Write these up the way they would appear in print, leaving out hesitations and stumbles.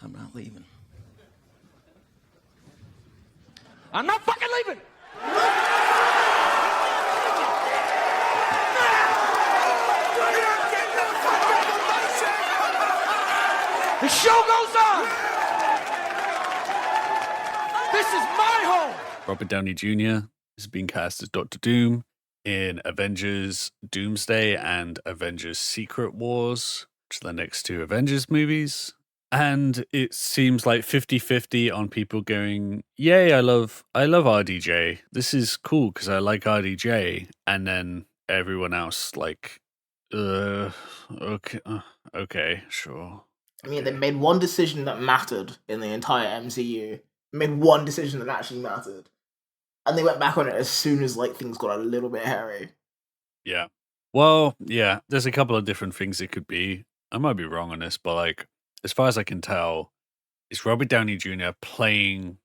I'm not leaving. I'm not fucking leaving! The show goes on! This is my home! Robert Downey Jr. is being cast as Doctor Doom in Avengers Doomsday and Avengers Secret Wars, which are the next two Avengers movies. And it seems like 50-50 on people going, yay, I love RDJ. This is cool because I like RDJ. And then everyone else like, okay, sure. I mean, they made one decision that mattered in the entire MCU. Made one decision that actually mattered. And they went back on it as soon as like things got a little bit hairy. Yeah. Well, yeah, there's a couple of different things it could be. I might be wrong on this, but like, as far as I can tell, it's Robert Downey Jr. playing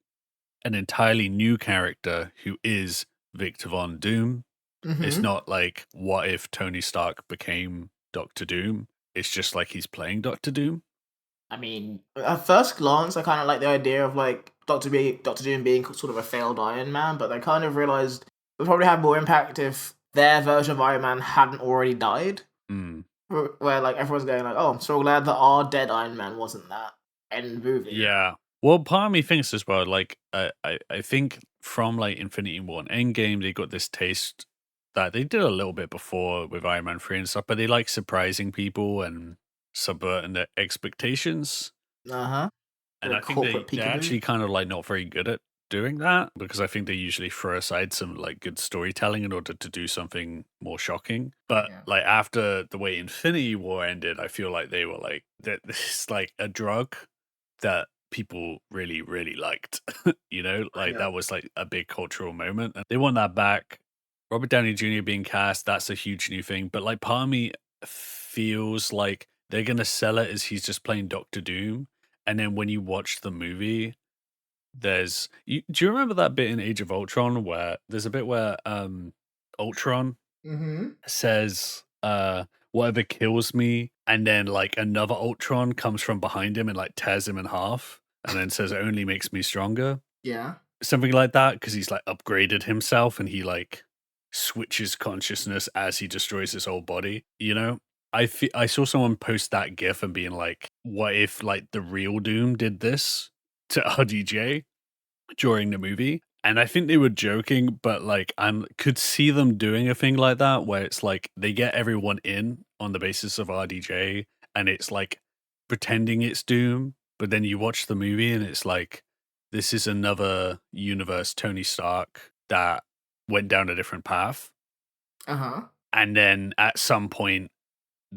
an entirely new character who is Victor Von Doom. It's not like, what if Tony Stark became Doctor Doom? It's just like he's playing Doctor Doom. I mean, at first glance, I kind of like the idea of like Doctor Doom being sort of a failed Iron Man, but I kind of realized it would probably have more impact if their version of Iron Man hadn't already died. Where like everyone's going like, oh, I'm so glad that our dead Iron Man wasn't that end movie. Yeah. Well, part of me thinks as well, like, I think from like Infinity War and Endgame, they got this taste that they did a little bit before with Iron Man 3 and stuff, but they like surprising people and subverting their expectations. Uh-huh. And I think they're actually kind of like not very good at doing that, because I think they usually throw aside some like good storytelling in order to do something more shocking. But like after the way Infinity War ended, I feel like they were like, that this is like a drug that people really, really liked. You know, like that was like a big cultural moment. And they want that back. Robert Downey Jr. being cast, that's a huge new thing. But like part of me feels like they're going to sell it as he's just playing Doctor Doom. And then when you watch the movie, do you remember that bit in Age of Ultron where there's a bit where Ultron says, whatever kills me, and then like another Ultron comes from behind him and like tears him in half and then says it only makes me stronger? Yeah. Something like that, because he's like upgraded himself and he like switches consciousness as he destroys his whole body, you know? I saw someone post that gif and being like, what if like the real Doom did this to RDJ during the movie? And I think they were joking, but like I could see them doing a thing like that where it's like they get everyone in on the basis of RDJ and it's like pretending it's Doom, but then you watch the movie and it's like, this is another universe Tony Stark that went down a different path. And then at some point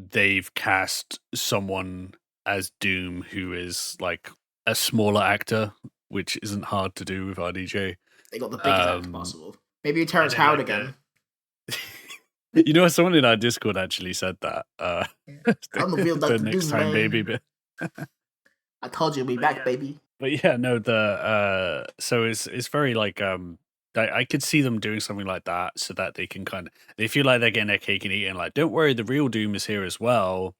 they've cast someone as Doom who is like a smaller actor, which isn't hard to do with RDJ. They got the biggest actor possible. Maybe Terrence Howard again. You know, someone in our Discord actually said that. I'm the real Dr. next Doom, time, man. baby. I told you, be back, baby. But yeah, no, so it's very like I could see them doing something like that so that they can they feel like they're getting their cake and eating. Like, don't worry, the real Doom is here as well,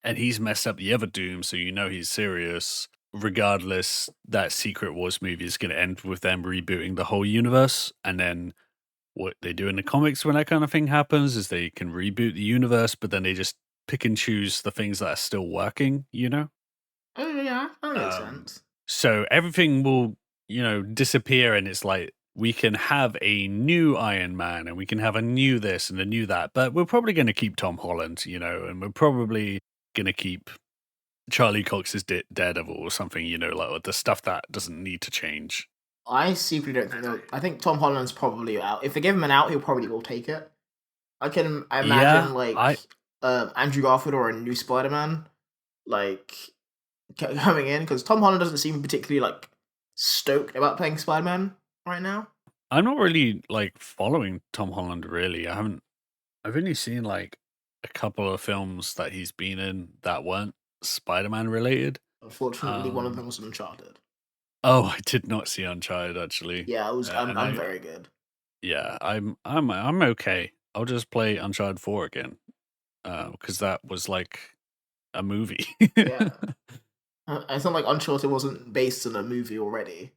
and he's messed up the other Doom, so you know he's serious. Regardless, that Secret Wars movie is going to end with them rebooting the whole universe, and then what they do in the comics when that kind of thing happens is they can reboot the universe, but then they just pick and choose the things that are still working, you know? Oh yeah, that makes sense. So everything will, disappear, and it's like we can have a new Iron Man and we can have a new this and a new that, but we're probably going to keep Tom Holland, and we're probably going to keep Charlie Cox's Daredevil or something, like the stuff that doesn't need to change. I simply don't think I think Tom Holland's probably out. If they give him an out, he'll probably will take it. I imagine Andrew Garfield or a new Spider-Man like coming in, because Tom Holland doesn't seem particularly like stoked about playing Spider-Man right now. I'm not really like following Tom Holland really. I've only seen like a couple of films that he's been in that weren't Spider-Man related. Unfortunately, one of them was Uncharted. Oh, I did not see Uncharted actually. Yeah, it was I'm very good. Yeah, I'm okay. I'll just play Uncharted 4 again. Because that was like a movie. Yeah. It's not like Uncharted wasn't based on a movie already.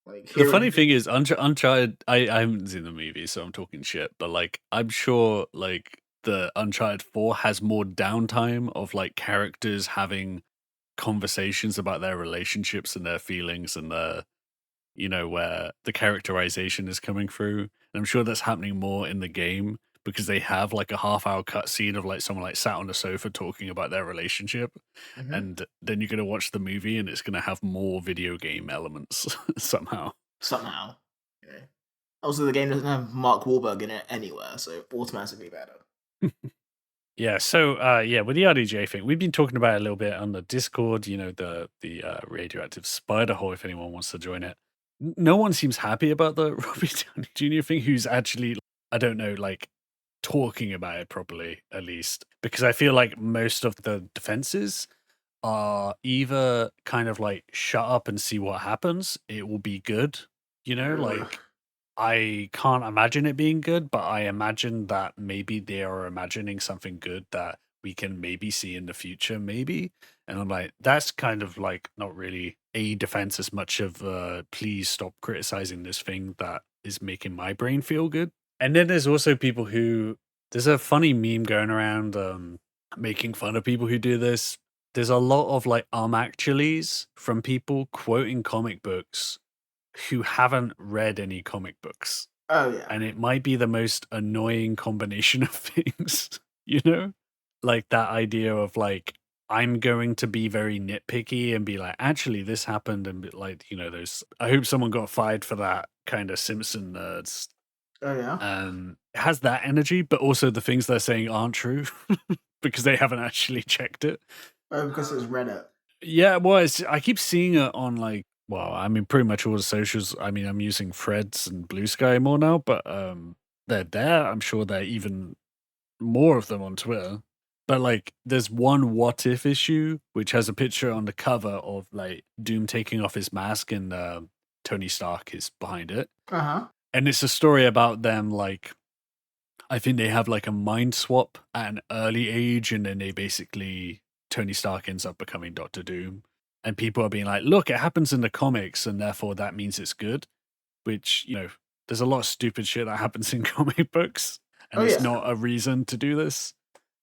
Like The here, funny thing is, Uncharted. I haven't seen the movie, so I'm talking shit. But like, I'm sure like the Uncharted 4 has more downtime of like characters having conversations about their relationships and their feelings and their, where the characterization is coming through. And I'm sure that's happening more in the game because they have like a half-hour cutscene of like someone like sat on the sofa talking about their relationship, Mhm. and then you're gonna watch the movie and it's gonna have more video game elements somehow. somehow. You know. Also, the game doesn't have Mark Wahlberg in it anywhere, so automatically better. Yeah, so yeah, with the RDJ thing, we've been talking about it a little bit on the Discord, the radioactive spider hole, if anyone wants to join it. No one seems happy about the Robert Downey Jr. thing, who's actually, I don't know, like talking about it properly, at least. Because I feel like most of the defenses are either kind of like shut up and see what happens, it will be good, like I can't imagine it being good, but I imagine that maybe they are imagining something good that we can maybe see in the future, maybe. And I'm like, that's kind of like not really a defense as much of please stop criticizing this thing that is making my brain feel good. And then there's also people who there's a funny meme going around making fun of people who do this. There's a lot of like actuallys from people quoting comic books who haven't read any comic books. Oh yeah. And it might be the most annoying combination of things, you know? Like that idea of like, I'm going to be very nitpicky and be like, actually, this happened. And be like, those, I hope someone got fired for that kind of Simpson nerds. Oh yeah. It has that energy, but also the things they're saying aren't true because they haven't actually checked it. Oh, because it's Reddit. Yeah, well, I keep seeing it on like, well, I mean, pretty much all the socials. I mean, I'm using Threads and Blue Sky more now, but they're there. I'm sure there are even more of them on Twitter. But like, there's one what if issue which has a picture on the cover of like Doom taking off his mask and Tony Stark is behind it, and it's a story about them like. I think they have like a mind swap at an early age, and then they basically Tony Stark ends up becoming Doctor Doom. And people are being like, look, it happens in the comics, and therefore that means it's good. Which, there's a lot of stupid shit that happens in comic books, and it's not a reason to do this.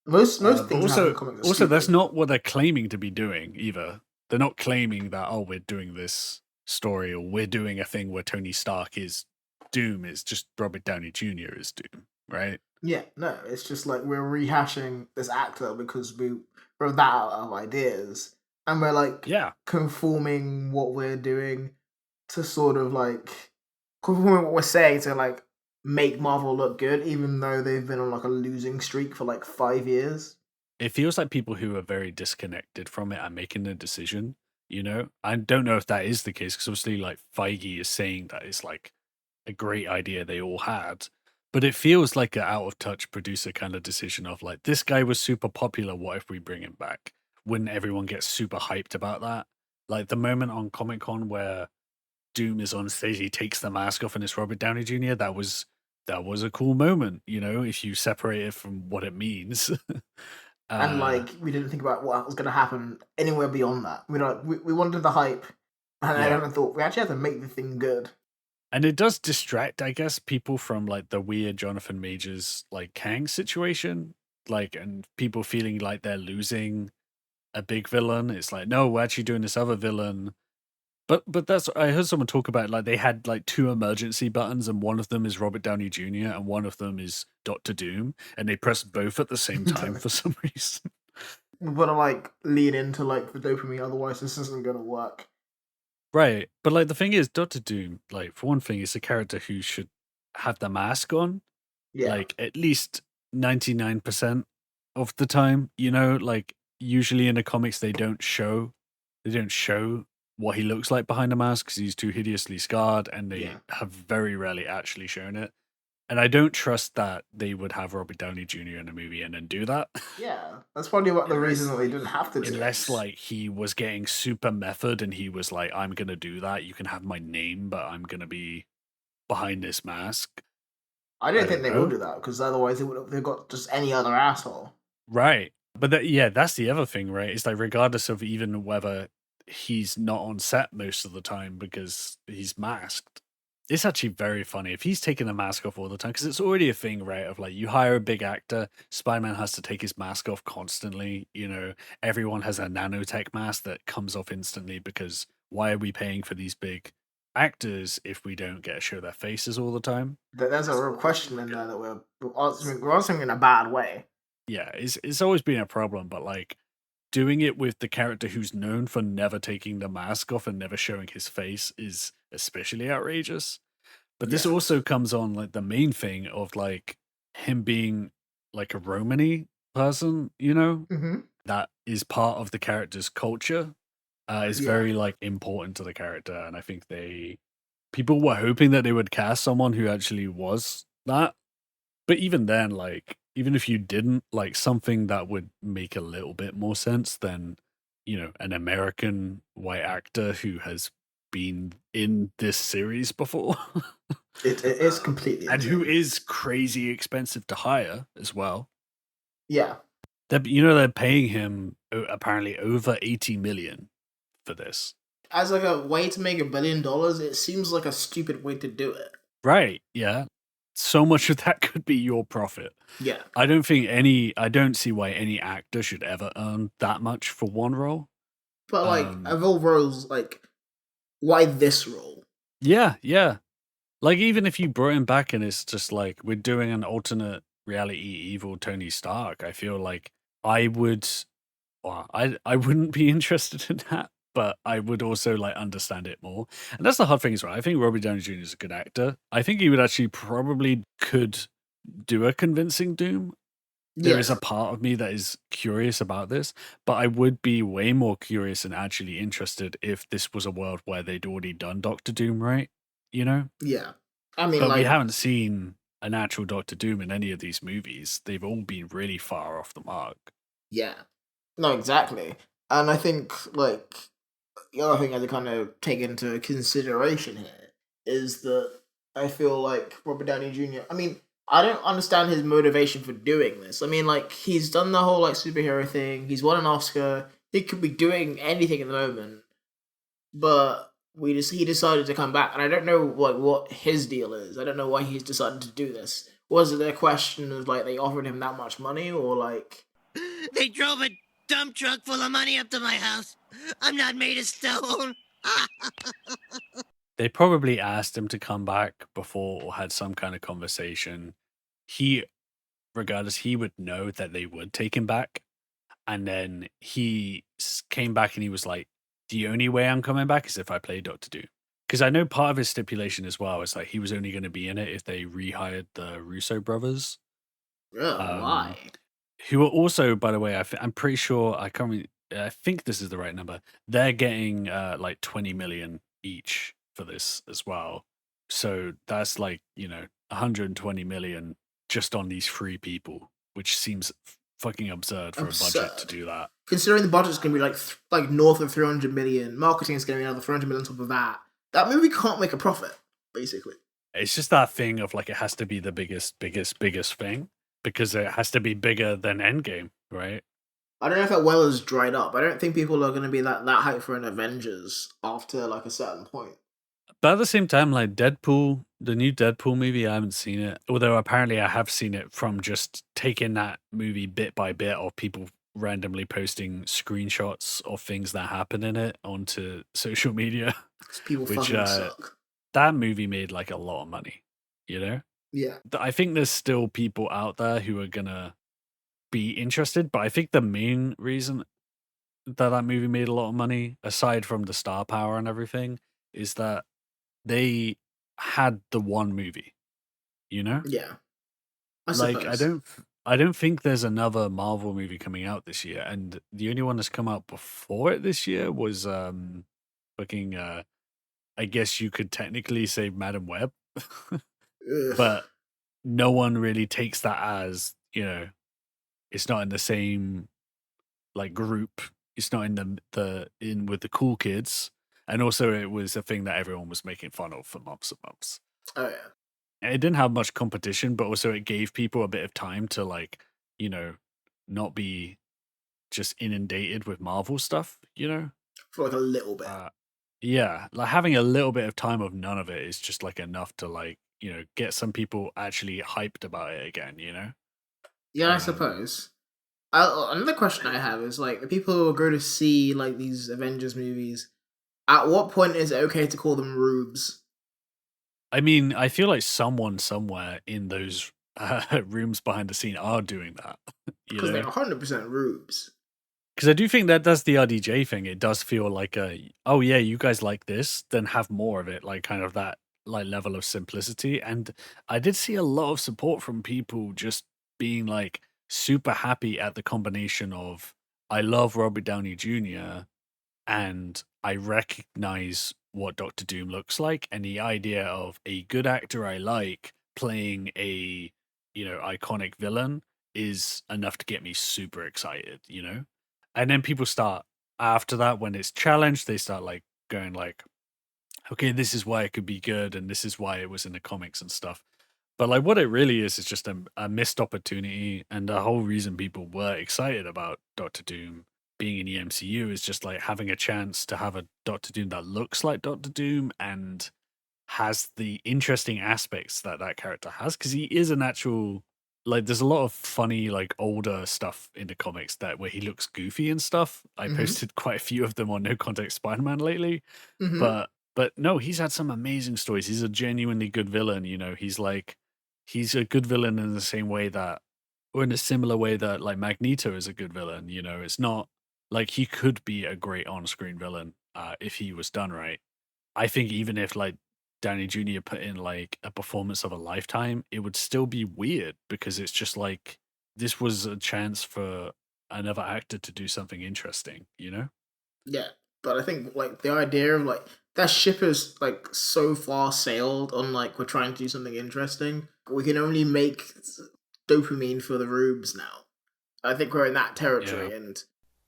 Most but things also, happen in comics are also, that's stupid. not what they're claiming to be doing either. They're not claiming that, oh, we're doing this story, or we're doing a thing where Tony Stark is Doom. It's just Robert Downey Jr. is Doom, right? Yeah, no, it's just like we're rehashing this actor because we wrote that out of ideas, and we're like conforming what we're doing to sort of like conforming what we're saying to like make Marvel look good, even though they've been on like a losing streak for like 5 years. It feels like people who are very disconnected from it are making the decision. I don't know if that is the case because obviously, like Feige is saying that it's like a great idea they all had. But it feels like an out of touch producer kind of decision of like, this guy was super popular. What if we bring him back? Wouldn't everyone get super hyped about that? Like the moment on Comic Con where Doom is on stage, he takes the mask off and it's Robert Downey Jr. That was a cool moment, if you separate it from what it means. And like we didn't think about what was going to happen anywhere beyond that. We wanted the hype, and I haven't thought we actually have to make the thing good. And it does distract, I guess, people from like the weird Jonathan Majors like Kang situation, like, and people feeling like they're losing a big villain. It's like, no, we're actually doing this other villain. But that's, I heard someone talk about like they had like 2 emergency buttons, and one of them is Robert Downey Jr. and one of them is Doctor Doom, and they press both at the same time for some reason. We've got to like lean into like the dopamine, otherwise this isn't going to work. Right, but like the thing is, Doctor Doom, like for one thing, is a character who should have the mask on, like at least 99% of the time. Like usually in the comics they don't show what he looks like behind the mask because he's too hideously scarred, and they have very rarely actually shown it. And I don't trust that they would have Robert Downey Jr. in a movie and then do that. Yeah, that's probably what the reason that they didn't have to do. Unless like he was getting super method and he was like, I'm gonna do that. You can have my name, but I'm gonna be behind this mask. I don't think they will do that because otherwise they've got just any other asshole. Right. But that's the other thing, right? It's like regardless of even whether he's not on set most of the time because he's masked. It's actually very funny if he's taking the mask off all the time, because it's already a thing, right? Of like, you hire a big actor, Spider-Man has to take his mask off constantly. You know, everyone has a nanotech mask that comes off instantly, because why are we paying for these big actors if we don't get to show their faces all the time? There's a real question in there that we're answering in a bad way. Yeah, it's always been a problem, but like doing it with the character who's known for never taking the mask off and never showing his face is especially outrageous. But this Yeah. also comes on like the main thing of like him being like a Romani person, you know, Mm-hmm. that is part of the character's culture. Is Yeah. very like important to the character, and I think people were hoping that they would cast someone who actually was that. But even then, like, even if you didn't, like, something that would make a little bit more sense than, you know, an American white actor who has been in this series before. It is completely And who insane. is crazy expensive to hire as well. Yeah. They're paying him apparently over 80 million for this. As like a way to make $1 billion, it seems like a stupid way to do it. Right, yeah. So much of that could be your profit. Yeah. I don't see why any actor should ever earn that much for one role. But like of all roles, like why this role? Yeah. Like, even if you brought him back and it's just like we're doing an alternate reality evil Tony Stark, I feel like I wouldn't be interested in that, but I would also like understand it more. And that's the hard thing as well. I think Robert Downey Jr. is a good actor. I think he would actually probably could do a convincing Doom. There is a part of me that is curious about this, but I would be way more curious and actually interested if this was a world where they'd already done Doctor Doom, right? You know? Yeah. I mean, But like, we haven't seen an actual Doctor Doom in any of these movies. They've all been really far off the mark. yeah. No, exactly. And I think, like, the other thing I had to kind of take into consideration here is that I feel like Robert Downey Jr., I mean, I don't understand his motivation for doing this. I mean, like, he's done the whole, like, superhero thing. He's won an Oscar. He could be doing anything at the moment. But he decided to come back. And I don't know, like, what his deal is. I don't know why he's decided to do this. Was it a question of, like, they offered him that much money? Or, like... They drove a dump truck full of money up to my house. I'm not made of stone. They probably asked him to come back before or had some kind of conversation. Regardless, he would know that they would take him back. And then he came back and he was like, the only way I'm coming back is if I play Doctor Doom. Because I know part of his stipulation as well is like he was only going to be in it if they rehired the Russo brothers. why? Who are also, by the way, I'm pretty sure, I think this is the right number. They're getting like 20 million each for this as well. So that's like, 120 million just on these 3 people, which seems fucking absurd for a budget to do that. Considering the budget's going to be like north of 300 million, marketing is going to be another 300 million on top of that. That movie can't make a profit, basically. It's just that thing of like it has to be the biggest thing because it has to be bigger than Endgame, right? I don't know if that well has dried up. I don't think people are going to be that hyped for an Avengers after like a certain point. But at the same time, like Deadpool, the new Deadpool movie, I haven't seen it. Although apparently I have seen it from just taking that movie bit by bit of people randomly posting screenshots of things that happen in it onto social media. People fucking suck. That movie made like a lot of money, you know? Yeah. I think there's still people out there who are gonna be interested, but I think the main reason that movie made a lot of money, aside from the star power and everything, is that they had the one movie, you know? Yeah. I don't think there's another Marvel movie coming out this year, and the only one that's come out before it this year was fucking I guess you could technically say Madam Web. But no one really takes that as, it's not in the same like group. It's not in in with the cool kids. And also it was a thing that everyone was making fun of for months and months. Oh yeah. And it didn't have much competition, but also it gave people a bit of time to like, not be just inundated with Marvel stuff, for like a little bit. Yeah, like having a little bit of time of none of it is just like enough to like, get some people actually hyped about it again, Yeah, I suppose. Another question I have is like the people who go to see like these Avengers movies. At what point is it okay to call them rubes? I mean, I feel like someone somewhere in those rooms behind the scene are doing that, Because they're 100% rubes. Because I do think that that's the RDJ thing. It does feel like oh yeah, you guys like this, then have more of it, like kind of that like level of simplicity. And I did see a lot of support from people just being like super happy at the combination of I love Robert Downey Jr. and I recognize what Doctor Doom looks like, and the idea of a good actor I like playing a iconic villain is enough to get me super excited. And then people start after that when it's challenged, they start like going like, okay, this is why it could be good, and this is why it was in the comics and stuff. But like what it really is just a missed opportunity, and the whole reason people were excited about Doctor Doom being in the MCU is just like having a chance to have a Doctor Doom that looks like Doctor Doom and has the interesting aspects that that character has, because he is an actual like there's a lot of funny like older stuff in the comics that where he looks goofy and stuff. I posted quite a few of them on No Context Spider-Man lately, but no, he's had some amazing stories. He's a genuinely good villain. He's a good villain in the same way that, or in a similar way that like Magneto is a good villain. It's not like he could be a great on-screen villain if he was done right. I think even if like Downey Jr. put in like a performance of a lifetime, it would still be weird because it's just like this was a chance for another actor to do something interesting. Yeah, but I think like the idea of like that ship is like so far sailed on like we're trying to do something interesting. We can only make dopamine for the rubes now. I think we're in that territory, and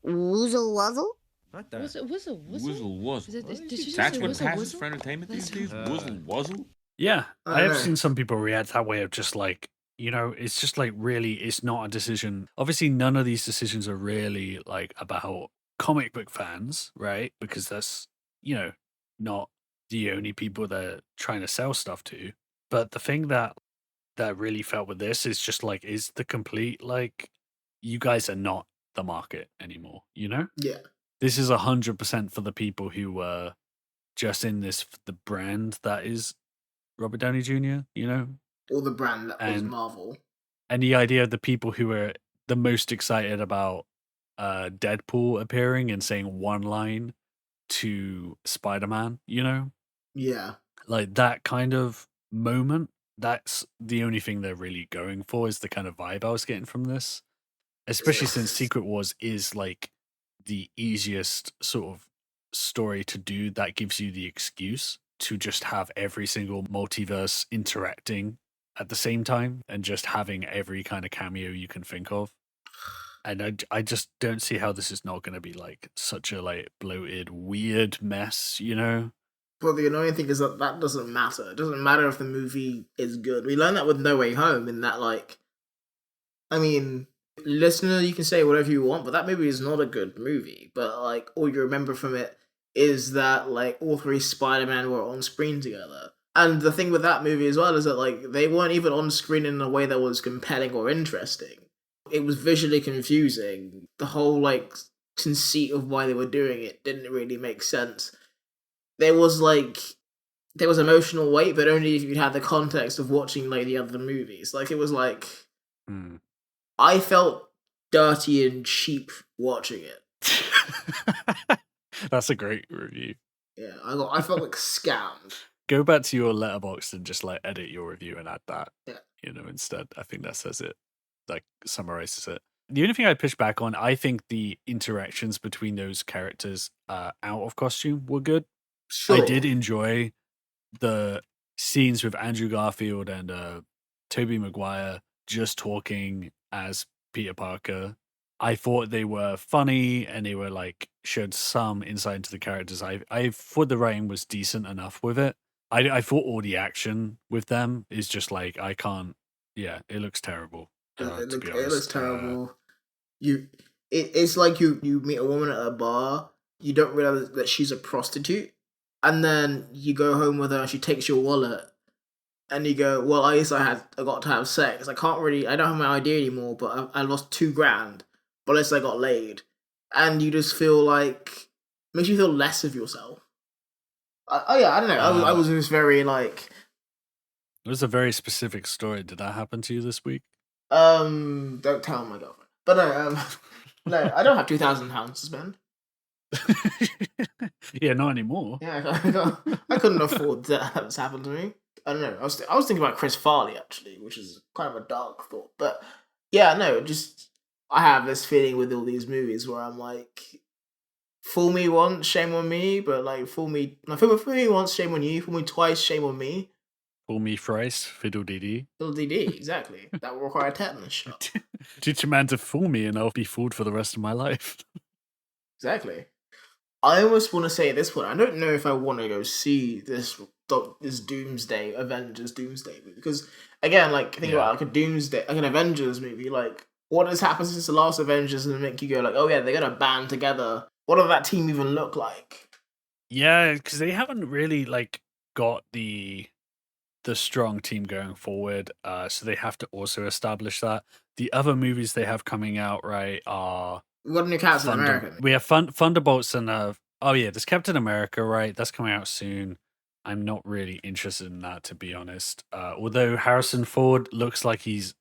Woozle wuzzle? Not that. Wuzzle Wuzzle. Did you That's say what wuzzle passes wuzzle? for entertainment these days? Uh, Wuzzle. Yeah, I I don't have know. seen some people react that way of just like, it's just like really, it's not a decision. Obviously, none of these decisions are really like about comic book fans, right? Because that's, not the only people they're trying to sell stuff to. But the thing that really felt with this is just like, is the complete like, you guys are not the market anymore. Yeah, This is 100% for the people who were just in this, the brand that is Robert Downey Jr. or the brand that was And Marvel. and the idea of the people who are the most excited about Deadpool appearing and saying one line to Spider-Man, Yeah, like that kind of moment, that's the only thing they're really going for, is the kind of vibe I was getting from this. Especially since Secret Wars is like the easiest sort of story to do that gives you the excuse to just have every single multiverse interacting at the same time and just having every kind of cameo you can think of. And I just don't see how this is not going to be like such a like bloated, weird mess. but the annoying thing is that that doesn't matter. It doesn't matter if the movie is good. We learned that with No Way Home, in that like, I mean, listener, you can say whatever you want, but that movie is not a good movie. But like, all you remember from it is that like all three Spider-Man were on screen together. And the thing with that movie as well is that like they weren't even on screen in a way that was compelling or interesting. It was visually confusing. The whole like conceit of why they were doing it didn't really make sense. There was emotional weight, but only if you had the context of watching like the other movies. Like it was like Hmm. I felt dirty and cheap watching it. That's a great review. Yeah, I felt like scammed. Go back to your letterbox and just like edit your review and add that. Yeah. Instead. I think that says it, like summarizes it. The only thing I push back on, I think the interactions between those characters out of costume were good. Sure. I did enjoy the scenes with Andrew Garfield and Tobey Maguire just talking as Peter Parker. I thought they were funny and they were like showed some insight into the characters. I thought the writing was decent enough with it. I thought all the action with them is just like I can't. Yeah, it looks terrible. It To be looks honest. terrible. It's like you meet a woman at a bar you don't realize that she's a prostitute, and then you go home with her and she takes your wallet, and you go, well, I got to have sex. I don't have my ID anymore, but I lost $2,000, but at least I got laid. And you just feel like, makes you feel less of yourself. I don't know. I was just very like. It was a very specific story. Did that happen to you this week? Don't tell my girlfriend. But no, no, I don't have £2,000 to spend. Yeah, not anymore. Yeah, I couldn't afford that to happen to me. I don't know. I was thinking about Chris Farley actually, which is kind of a dark thought. But yeah, no, just I have this feeling with all these movies where I'm like, fool me once, shame on me. But like, fool me once, shame on you. Fool me twice, shame on me. Fool me thrice, fiddle dee dee. Fiddle dee dee, exactly. That will require a tetanus shot. Teach a man to fool me, and I'll be fooled for the rest of my life. Exactly. I almost want to say this one. I don't know if I want to go see this Doomsday Avengers Doomsday movie, because again, like think about like an Avengers movie. Like, what has happened since the last Avengers and make you go like, oh yeah, they're gonna band together. What does that team even look like? Yeah, because they haven't really like got the strong team going forward. So they have to also establish that. The other movies they have coming out, right, are We got a new Captain America. We have Thunderbolts and there's Captain America, right? That's coming out soon. I'm not really interested in that, to be honest. Although Harrison Ford looks like he's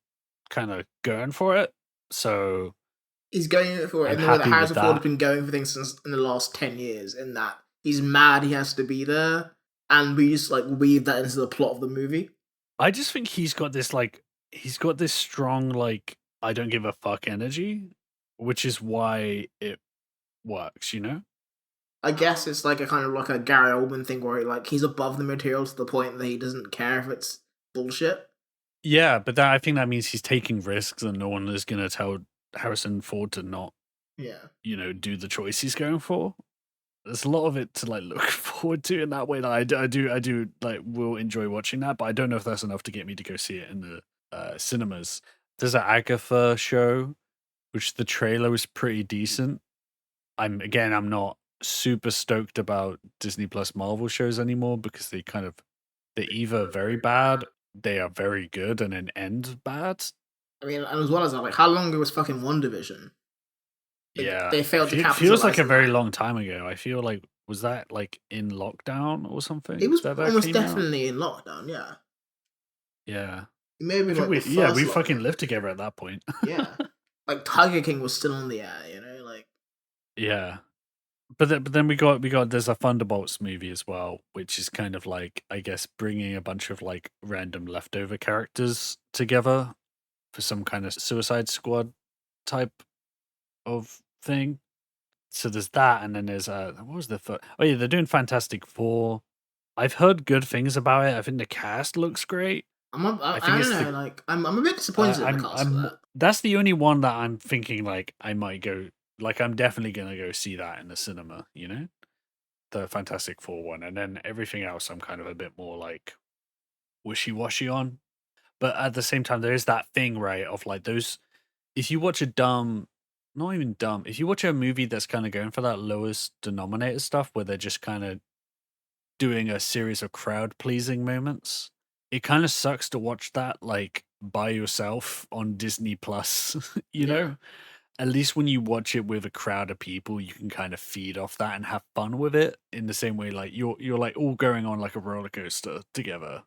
kind of going for it, so he's going for it. I'm in the way that happy Harrison with Ford that. has been going for things since in the last 10 years. In that he's mad he has to be there, and we just like weave that into the plot of the movie. I just think he's got this strong like I don't give a fuck energy, which is why it works, you know? I guess it's like a kind of like a Gary Oldman thing where like he's above the material to the point that he doesn't care if it's bullshit. Yeah, but I think that means he's taking risks, and no one is going to tell Harrison Ford to not, do the choice he's going for. There's a lot of it to like look forward to in that way. That I do like will enjoy watching that, but I don't know if that's enough to get me to go see it in the cinemas. There's an Agatha show, which the trailer was pretty decent. I'm not super stoked about Disney Plus Marvel shows anymore because they're either very bad, they are very good, and then end bad. I mean, and as well as that, like, how long ago was fucking WandaVision? Yeah, they failed to It capitalize. feels like a on very that. long time ago. I feel like was that like in lockdown or something? It was that almost came out? definitely in lockdown. Yeah. Yeah. Maybe I think like we fucking lived together at that point. Yeah. Like Tiger King was still on the air, like. Yeah. But then we got there's a Thunderbolts movie as well, which is kind of like I guess bringing a bunch of like random leftover characters together for some kind of Suicide Squad type of thing. So there's that, and then there's what was the oh yeah, they're doing Fantastic Four. I've heard good things about it. I think the cast looks great. I don't know. Like, I'm a bit disappointed in the cast for that. That's the only one that I'm thinking like I might go. Like I'm definitely gonna go see that in the cinema. The Fantastic Four one, and then everything else I'm kind of a bit more like wishy-washy on. But at the same time, there is that thing, right, of like those. If you watch not even dumb. If you watch a movie that's kind of going for that lowest denominator stuff, where they're just kind of doing a series of crowd-pleasing moments, it kind of sucks to watch that like by yourself on Disney Plus. you know. At least when you watch it with a crowd of people, you can kind of feed off that and have fun with it in the same way like you're like all going on like a roller coaster together.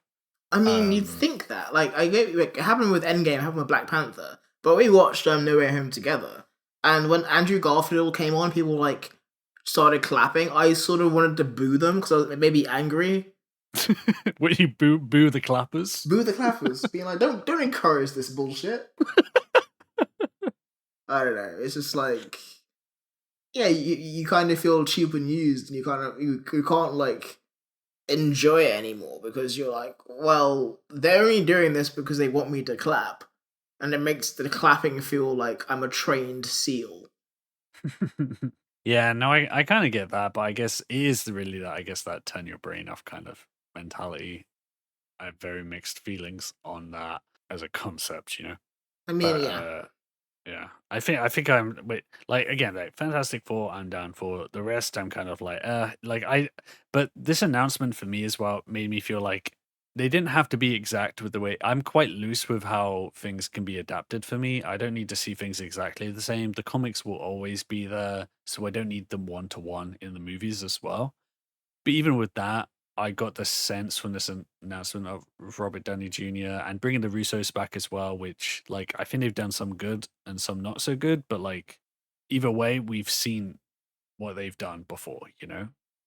I mean, you'd think that. Like, it happened with Endgame, it happened with Black Panther, but we watched No Way Home together, and when Andrew Garfield came on, people like started clapping. I sort of wanted to boo them because I was maybe angry. When you boo the clappers? Boo the clappers, being like, don't encourage this bullshit. I don't know. It's just like, yeah, you kind of feel cheap and used, and you can't like enjoy it anymore because you're like, well, they're only doing this because they want me to clap, and it makes the clapping feel like I'm a trained seal. Yeah, no, I kind of get that, but I guess it is really that that turn your brain off kind of mentality. I have very mixed feelings on that as a concept, I mean, yeah. Yeah, I think I'm wait like again like Fantastic Four I'm down for. The rest I'm kind of like but this announcement for me as well made me feel like they didn't have to be exact with the way I'm quite loose with how things can be adapted for me. I don't need to see things exactly the same. The comics will always be there, so I don't need them one to one in the movies as well. But even with that, I got the sense from this announcement of Robert Downey Jr. and bringing the Russos back as well, which like I think they've done some good and some not so good, but like either way, we've seen what they've done before.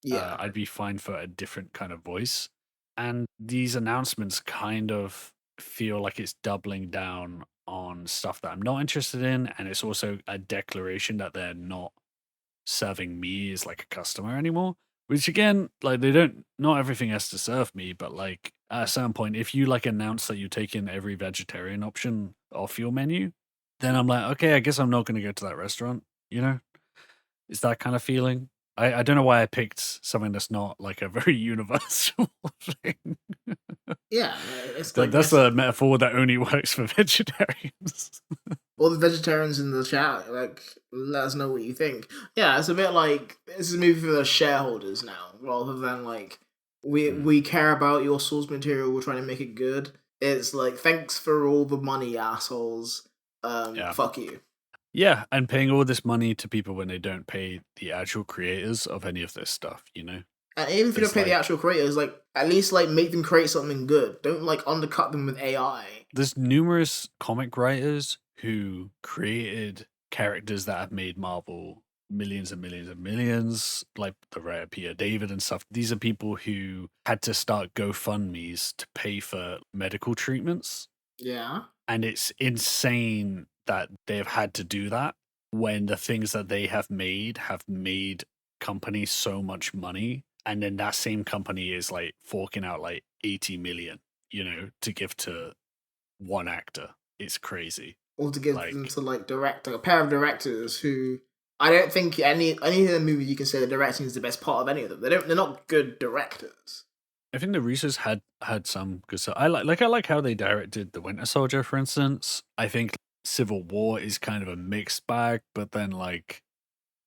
Yeah. I'd be fine for a different kind of voice. And these announcements kind of feel like it's doubling down on stuff that I'm not interested in, and it's also a declaration that they're not serving me as like a customer anymore. Which again, like they don't not everything has to serve me, but like at a certain point, if you like announce that you take in every vegetarian option off your menu, then I'm like, okay, I guess I'm not gonna go to that restaurant, you know? It's that kind of feeling. I don't know why I picked something that's not like a very universal thing. Yeah, it's like That's a metaphor that only works for vegetarians. all the vegetarians in the chat, like, let us know what you think. Yeah, it's a bit like this is a movie for the shareholders now, rather than like we care about your source material, we're trying to make it good. It's like thanks for all the money, assholes. Fuck you. Yeah, and paying all this money to people when they don't pay the actual creators of any of this stuff, you know? And even if you don't It's pay the like- actual creators, like at least like make them create something good. Don't like undercut them with AI. There's numerous comic writers who created characters that have made Marvel millions and millions and millions, like the writer Peter David and stuff. These are people who had to start GoFundMe's to pay for medical treatments. Yeah. And it's insane that they've had to do that when the things that they have made companies so much money. And then that same company is like forking out like 80 million, to give to one actor. It's crazy. Or to give Like- them to like a pair of directors who I don't think any of the movies you can say the directing is the best part of any of them. They're not good directors. I think the Russos had some good stuff. I like how they directed The Winter Soldier, for instance. I think Civil War is kind of a mixed bag, but then like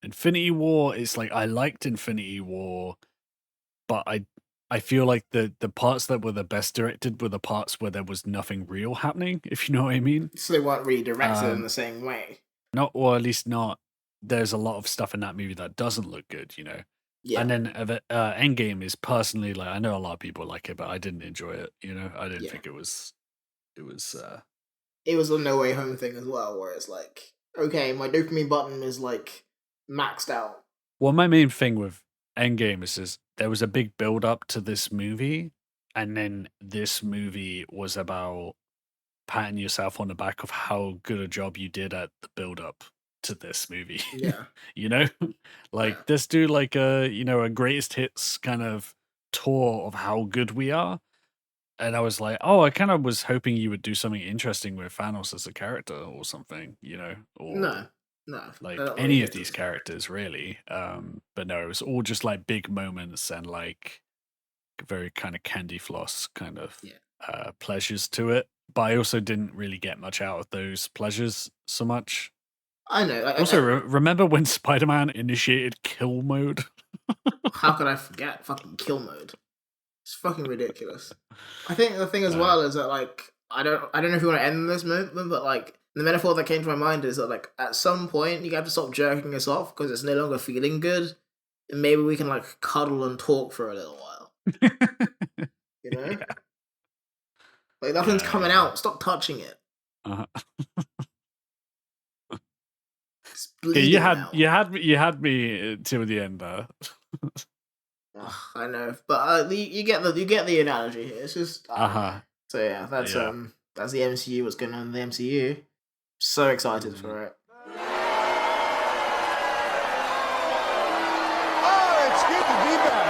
Infinity War is like I liked Infinity War, but I feel like the parts that were the best directed were the parts where there was nothing real happening, if you know what I mean. So they weren't really directed in the same way. Not, or at least not. There's a lot of stuff in that movie that doesn't look good, Yeah. And then Endgame is personally like I know a lot of people like it, but I didn't enjoy it. I didn't Yeah. think it was. It was. It was a No Way Home thing as well, where it's like, okay, my dopamine button is like maxed out. Well, my main thing with Endgame is there was a big build up to this movie, and then this movie was about patting yourself on the back of how good a job you did at the build up to this movie. Yeah. Like Yeah. let's do like a greatest hits kind of tour of how good we are. And I was like, oh, I kind of was hoping you would do something interesting with Thanos as a character or something, or No. like they're not any really of these characters. characters really. But no, it was all just like big moments and like very kind of candy floss kind of pleasures to it. But I also didn't really get much out of those pleasures so much. I know. Also, remember when Spider-Man initiated kill mode? How could I forget fucking kill mode? It's fucking ridiculous. I think the thing as well is that like I don't know if you want to end this movement, but like the metaphor that came to my mind is that like at some point you have to stop jerking us off because it's no longer feeling good, and maybe we can like cuddle and talk for a little while. You know, like nothing's coming out. Stop touching it. Uh-huh. It's Okay, bleeding out. you had me till the end there. Ugh, I know, but you get the analogy here. It's just So yeah, that's the MCU. What's going on in the MCU? So excited for it. Oh, it's good to be back.